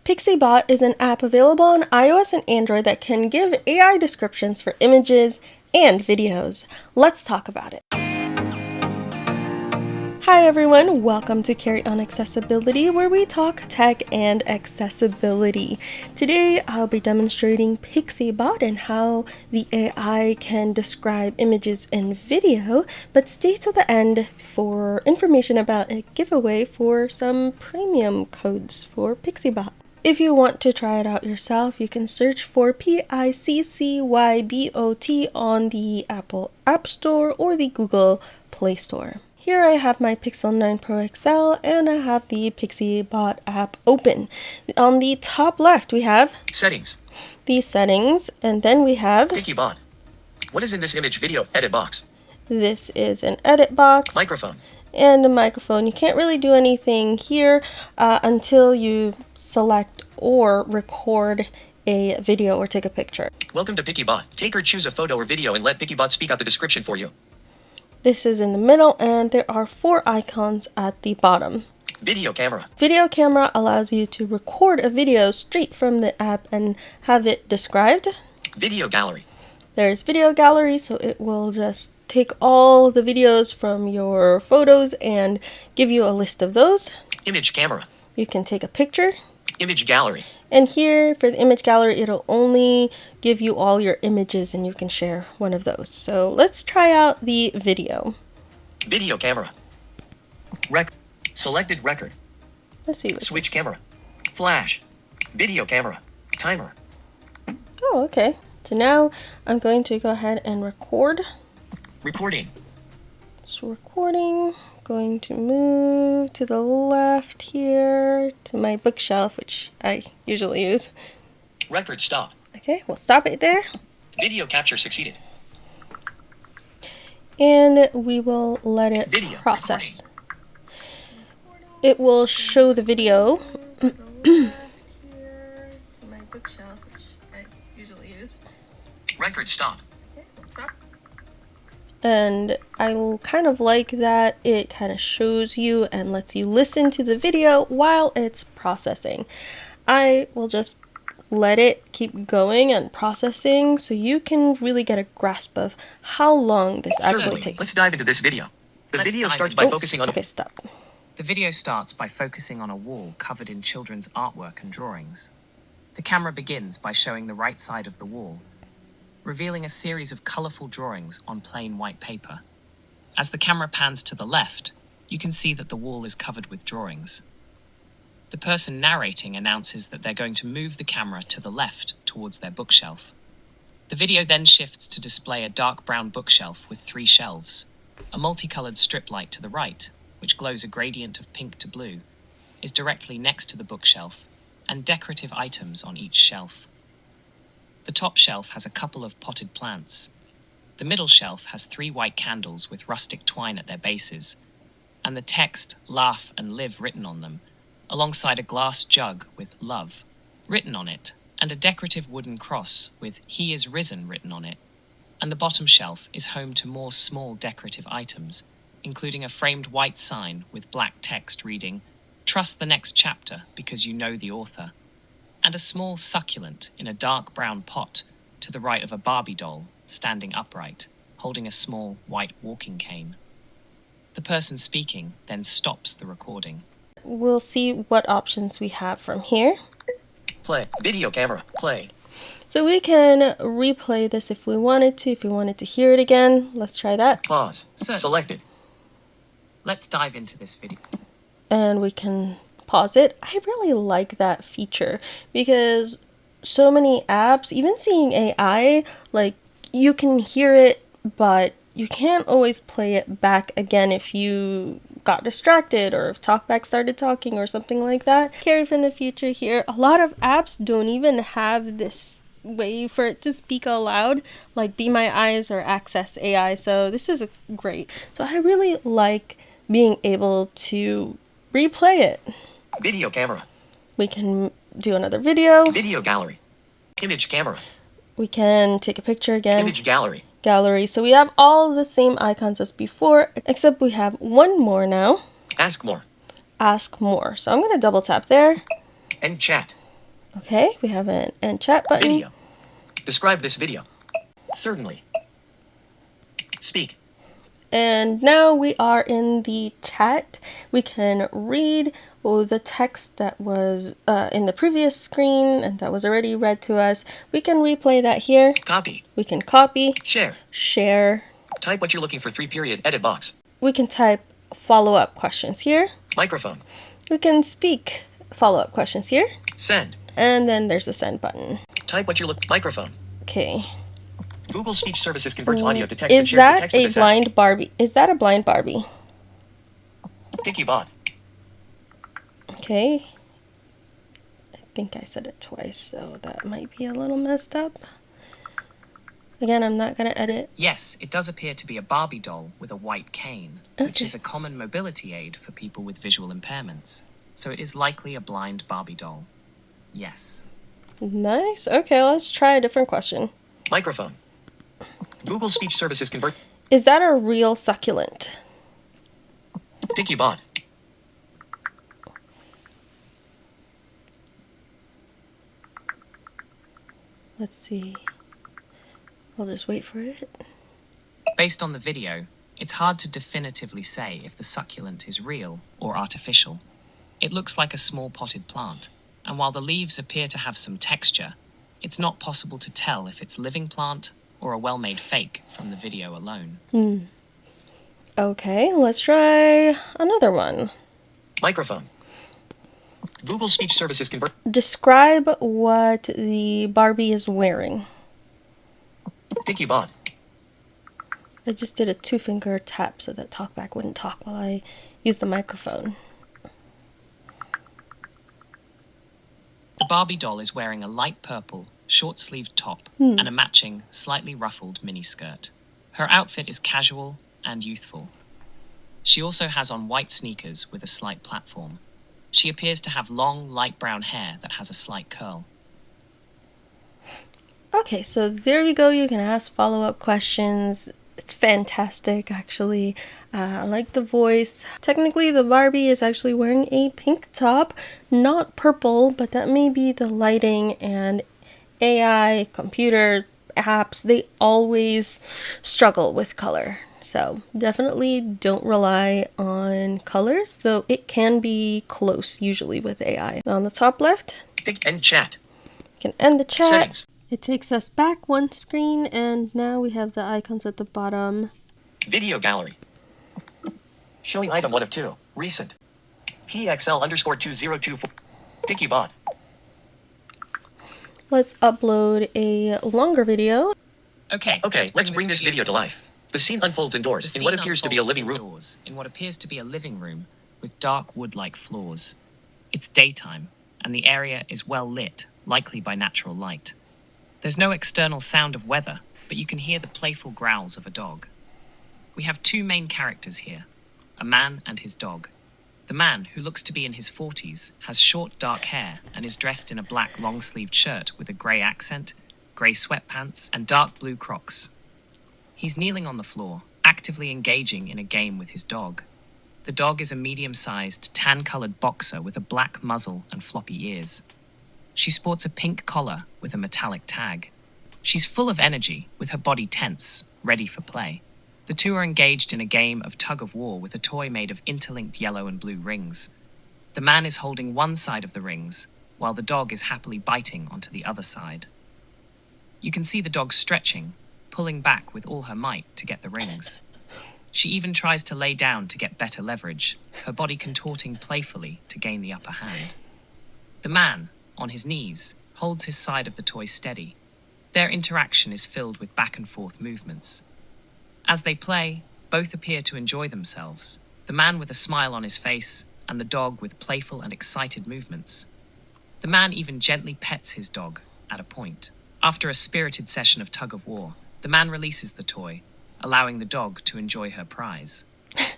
PiccyBot is an app available on iOS and Android that can give AI descriptions for images and videos. Let's talk about it. Hi everyone, welcome to Carrie on Accessibility, where we talk tech and accessibility. Today I'll be demonstrating PiccyBot and how the AI can describe images and video, but stay till the end for information about a giveaway for some premium codes for PiccyBot. If you want to try it out yourself, you can search for PiccyBot on the Apple App Store or the Google Play Store. Here I have my Pixel 9 Pro XL and I have the PiccyBot app open. On the top left we have Settings. The settings, and then we have PiccyBot. What is in this image video edit box? This is an edit box. Microphone. And a microphone. You can't really do anything here until you select or record a video or take a picture. Welcome to PiccyBot. Take or choose a photo or video and let PiccyBot speak out the description for you. This is in the middle, and there are 4 icons at the bottom. Video camera. Video camera allows you to record a video straight from the app and have it described. Video gallery. There's video gallery, so it will just take all the videos from your photos and give you a list of those. Image camera. You can take a picture. Image gallery. And here for the image gallery, it'll only give you all your images and you can share one of those. So let's try out the video. Video camera. Selected record. Let's see. Switch camera. Flash. Video camera. Timer. Oh, okay. So now I'm going to go ahead and record. Recording. So recording. Going to move to the left here to my bookshelf, which I usually use. Record stop. Okay, we'll stop it there. Video capture succeeded. And we will let it process. It will show the video. Here to my bookshelf, which I usually use. Record stop. Okay, we'll stop. And I kind of like that it kind of shows you and lets you listen to the video while it's processing. I will just let it keep going and processing so you can really get a grasp of how long this actually takes. Let's dive into this video. The video starts by focusing on... Okay, stop. The video starts by focusing on a wall covered in children's artwork and drawings. The camera begins by showing the right side of the wall, revealing a series of colorful drawings on plain white paper. As the camera pans to the left, you can see that the wall is covered with drawings. The person narrating announces that they're going to move the camera to the left towards their bookshelf. The video then shifts to display a dark brown bookshelf with 3 shelves. A multicolored strip light to the right, which glows a gradient of pink to blue, is directly next to the bookshelf, and decorative items on each shelf. The top shelf has a couple of potted plants. The middle shelf has 3 white candles with rustic twine at their bases, and the text, laugh and live written on them, alongside a glass jug with love written on it, and a decorative wooden cross with he is risen written on it. And the bottom shelf is home to more small decorative items, including a framed white sign with black text reading, "Trust the next chapter because you know the author," and a small succulent in a dark brown pot to the right of a Barbie doll standing upright, holding a small white walking cane. The person speaking then stops the recording. We'll see what options we have from here. Play. Video camera. Play. So we can replay this if we wanted to hear it again. Let's try that. Pause. Selected. Let's dive into this video. And we can pause it. I really like that feature because so many apps, even seeing AI, like you can hear it, but you can't always play it back again if you got distracted or if TalkBack started talking or something like that. Carrie from the future here. A lot of apps don't even have this way for it to speak aloud, like Be My Eyes or Access AI. So this is great. So I really like being able to replay it. Video camera. We can do another video. Video gallery. Image camera. We can take a picture again. Image gallery. Gallery. So we have all the same icons as before, except we have one more now. Ask more. Ask more. So I'm going to double tap there. And chat. Okay, we have an end chat button. Video. Describe this video. Certainly. Speak. And now we are in the chat. We can read the text that was in the previous screen and that was already read to us. We can replay that here. Copy. We can copy, Share. share. Type what you're looking for. 3 edit box. We can type follow-up questions here. Microphone. We can speak follow-up questions here. Send. And then there's the send button. Type what you're looking. Microphone. Okay. Google Speech Services converts audio to text and Is shares the that text with a this app. blind Barbie? Is that a blind Barbie? PiccyBot. Okay. I think I said it twice, so that might be a little messed up. Again, I'm not going to edit. Yes, it does appear to be a Barbie doll with a white cane, which Okay. is a common mobility aid for people with visual impairments. So it is likely a blind Barbie doll. Yes. Nice. Okay, let's try a different question. Microphone. Google Speech Services convert. Is that a real succulent? PiccyBot. Let's see. I'll just wait for it. Based on the video, it's hard to definitively say if the succulent is real or artificial. It looks like a small potted plant, and while the leaves appear to have some texture, it's not possible to tell if it's living plant or a well-made fake from the video alone. Okay, let's try another one. Microphone. Google Speech Services convert. Describe what the Barbie is wearing. PiccyBot. I just did a 2-finger tap so that TalkBack wouldn't talk while I used the microphone. The Barbie doll is wearing a light purple, short-sleeved top and a matching, slightly ruffled miniskirt. Her outfit is casual and youthful. She also has on white sneakers with a slight platform. She appears to have long, light brown hair that has a slight curl. Okay, so there you go. You can ask follow-up questions. It's fantastic, actually. I like the voice. Technically, the Barbie is actually wearing a pink top, not purple, but that may be the lighting and AI, computer, apps. They always struggle with color. So definitely don't rely on colors, though it can be close usually with AI. On the top left, Pic and chat. you can end the chat. Settings. It takes us back one screen, and now we have the icons at the bottom. Video gallery. Showing item 1 of 2. Recent. PXL_2024. PiccyBot. Let's upload a longer video. Okay, Let's bring this video to life. The scene unfolds indoors in what appears to be a living room. In what appears to be a living room with dark wood-like floors. It's daytime, and the area is well lit, likely by natural light. There's no external sound of weather, but you can hear the playful growls of a dog. We have 2 main characters here, a man and his dog. The man, who looks to be in his 40s, has short dark hair and is dressed in a black long-sleeved shirt with a grey accent, grey sweatpants, and dark blue Crocs. He's kneeling on the floor, actively engaging in a game with his dog. The dog is a medium-sized, tan-coloured boxer with a black muzzle and floppy ears. She sports a pink collar with a metallic tag. She's full of energy, with her body tense, ready for play. The 2 are engaged in a game of tug-of-war with a toy made of interlinked yellow and blue rings. The man is holding one side of the rings, while the dog is happily biting onto the other side. You can see the dog stretching, pulling back with all her might to get the rings. She even tries to lay down to get better leverage, her body contorting playfully to gain the upper hand. The man, on his knees, holds his side of the toy steady. Their interaction is filled with back and forth movements. As they play, both appear to enjoy themselves, the man with a smile on his face and the dog with playful and excited movements. The man even gently pets his dog at a point. After a spirited session of tug-of-war, the man releases the toy, allowing the dog to enjoy her prize.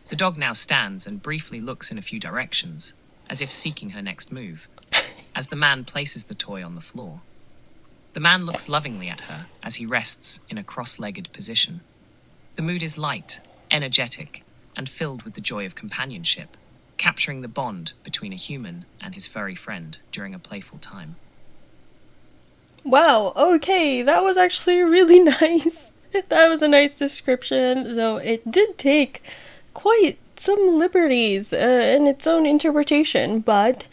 The dog now stands and briefly looks in a few directions, as if seeking her next move, as the man places the toy on the floor. The man looks lovingly at her as he rests in a cross-legged position. The mood is light, energetic, and filled with the joy of companionship, capturing the bond between a human and his furry friend during a playful time. Wow, okay, that was actually really nice. That was a nice description, though it did take quite some liberties in its own interpretation, but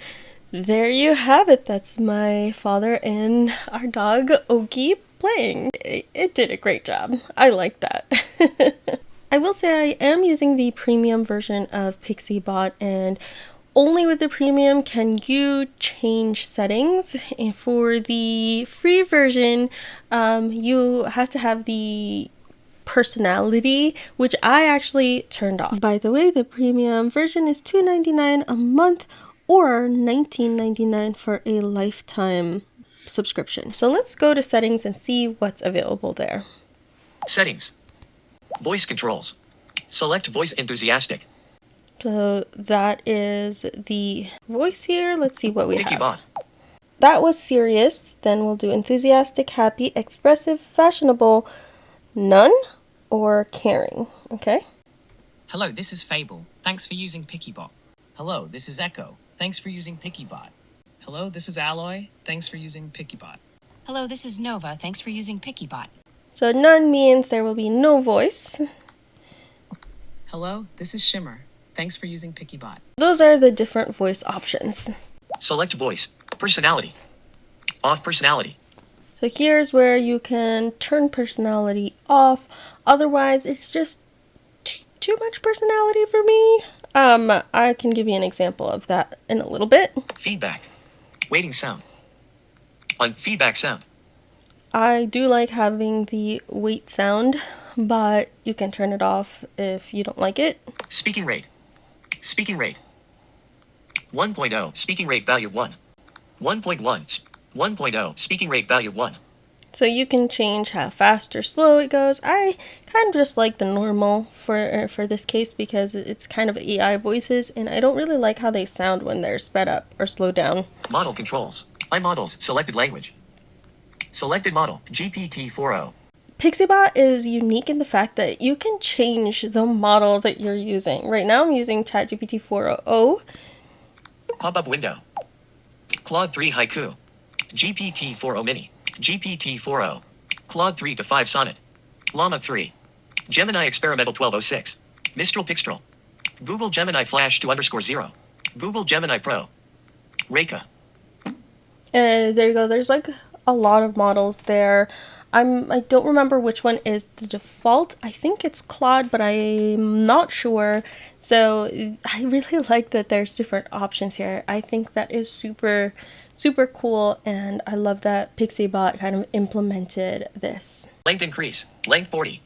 there you have it. That's my father and our dog Oki playing. It did a great job. I like that. I will say I am using the premium version of PiccyBot, and only with the premium can you change settings. And for the free version, you have to have the personality, which I actually turned off. By the way, the premium version is $2.99 a month or $19.99 for a lifetime subscription. So let's go to settings and see what's available there. Settings. Voice controls. Select voice enthusiastic. So that is the voice here. Let's see what we have. PiccyBot. That was serious. Then we'll do enthusiastic, happy, expressive, fashionable, none, or caring. Okay. Hello, this is Fable. Thanks for using PiccyBot. Hello, this is Echo. Thanks for using PiccyBot. Hello, this is Alloy. Thanks for using PiccyBot. Hello, this is Nova. Thanks for using PiccyBot. So none means there will be no voice. Hello, this is Shimmer. Thanks for using PiccyBot. Those are the different voice options. Select voice. Personality. Off personality. So here's where you can turn personality off. Otherwise, it's just too much personality for me. I can give you an example of that in a little bit. Feedback. Waiting sound. On feedback sound. I do like having the wait sound, but you can turn it off if you don't like it. Speaking rate. Speaking rate. 1.0. Speaking rate value 1. 1.1. 1.0. Speaking rate value 1. So you can change how fast or slow it goes. I kind of just like the normal for this case because it's kind of AI voices, and I don't really like how they sound when they're sped up or slowed down. Model controls. iModels. Selected language. Selected model. GPT-4o. PiccyBot is unique in the fact that you can change the model that you're using. Right now I'm using Chat GPT 4o. Pop-up window. Claude 3 Haiku. GPT-4o Mini. GPT-4o. Claude 3 to 5 Sonnet. Llama 3. Gemini Experimental 1206. Mistral Pixtral. Google Gemini Flash 2_0. Google Gemini Pro. Reka. And there you go. There's like a lot of models there. I don't remember which one is the default. I think it's Claude, but I'm not sure. So I really like that there's different options here. I think that is super, super cool, and I love that PiccyBot kind of implemented this. Length increase. Length 40.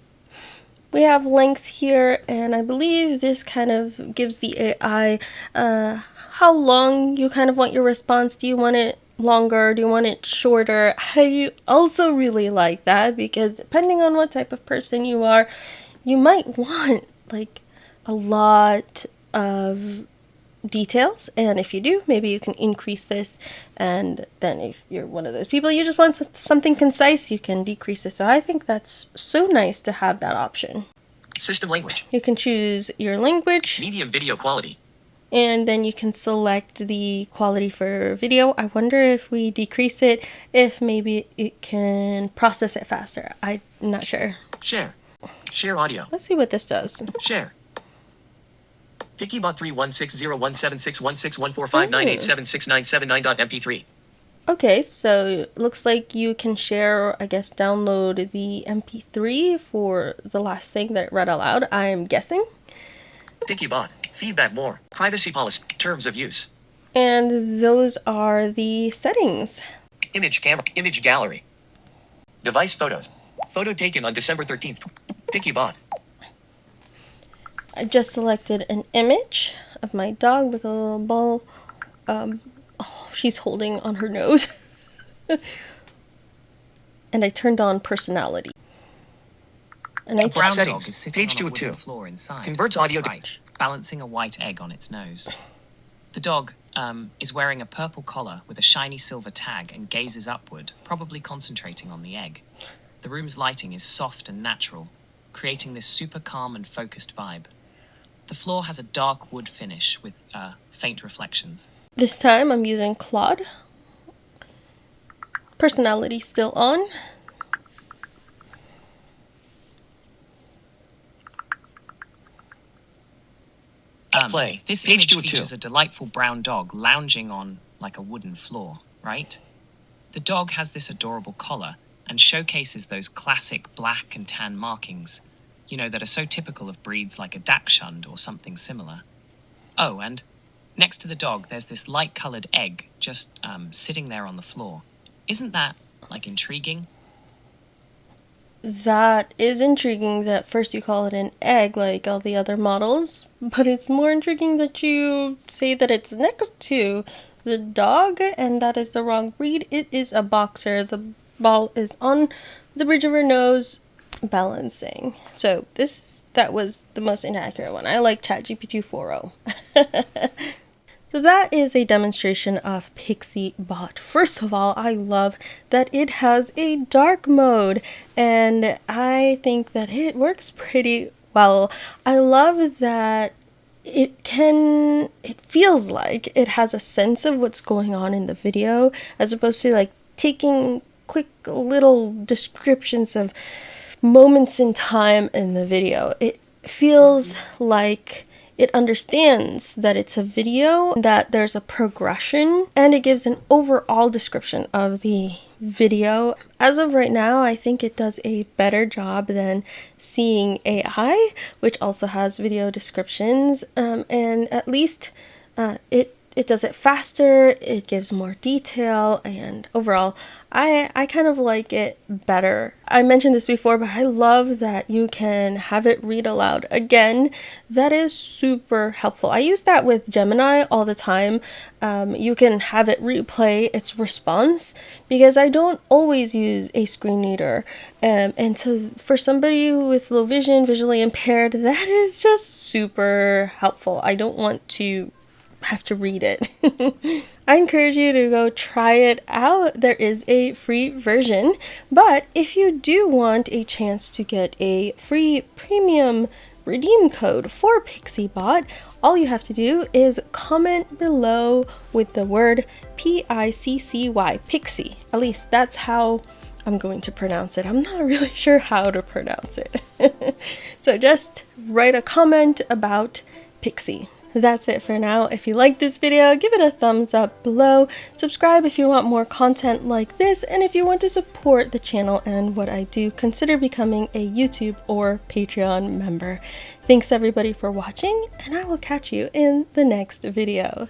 We have length here, and I believe this kind of gives the AI how long you kind of want your response. Do you want it longer? Do you want it shorter? I also really like that because depending on what type of person you are, you might want like a lot of details, and if you do, maybe you can increase this, and then if you're one of those people you just want something concise, you can decrease it. So I think that's so nice to have that option. System language. You can choose your language, Medium video quality. and then you can select the quality for video. I wonder if we decrease it, if maybe it can process it faster. I'm not sure. Share. Share audio. Let's see what this does. Share. PiccyBot 3160176161459876979.mp3. Okay, so it looks like you can share, or I guess download the MP3 for the last thing that it read aloud, I'm guessing. PiccyBot. Feedback more. Privacy policy. Terms of use. And those are the settings. Image camera. Image gallery. Device photos. Photo taken on December 13th. PiccyBot. I just selected an image of my dog with a little ball. She's holding on her nose. And I turned on personality. And I A brown Settings. dog is sitting Page on a 2 of 2. wooden floor inside. Converts audio to- right, balancing a white egg on its nose. The dog is wearing a purple collar with a shiny silver tag and gazes upward, probably concentrating on the egg. The room's lighting is soft and natural, creating this super calm and focused vibe. The floor has a dark wood finish with faint reflections. This time I'm using Claude. personality still on. Play. This Page image 2 of 2. features a delightful brown dog lounging on like a wooden floor, right? The dog has this adorable collar and showcases those classic black and tan markings, you know, that are so typical of breeds like a Dachshund or something similar. Oh, and next to the dog, there's this light-colored egg just sitting there on the floor. Isn't that, like, intriguing? That is intriguing that first you call it an egg like all the other models, but it's more intriguing that you say that it's next to the dog and that is the wrong breed. It is a boxer. The ball is on the bridge of her nose balancing. So that was the most inaccurate one. I like ChatGPT 4.0. So that is a demonstration of PiccyBot. First of all, I love that it has a dark mode, and I think that it works pretty well. I love that it feels like it has a sense of what's going on in the video, as opposed to like taking quick little descriptions of moments in time in the video. It feels like it understands that it's a video, that there's a progression, and it gives an overall description of the video. As of right now, I think it does a better job than Seeing AI, which also has video descriptions, and at least it does it faster, it gives more detail, and overall, I kind of like it better. I mentioned this before, but I love that you can have it read aloud. Again, that is super helpful. I use that with Gemini all the time. You can have it replay its response because I don't always use a screen reader. And so for somebody with low vision, visually impaired, that is just super helpful. I don't want to have to read it. I encourage you to go try it out. There is a free version, but if you do want a chance to get a free premium redeem code for PiccyBot, all you have to do is comment below with the word PICCY, Pixie. At least that's how I'm going to pronounce it. I'm not really sure how to pronounce it. So just write a comment about Pixie. That's it for now. If you liked this video, give it a thumbs up below. Subscribe if you want more content like this, and if you want to support the channel and what I do, consider becoming a YouTube or Patreon member. Thanks everybody for watching, and I will catch you in the next video.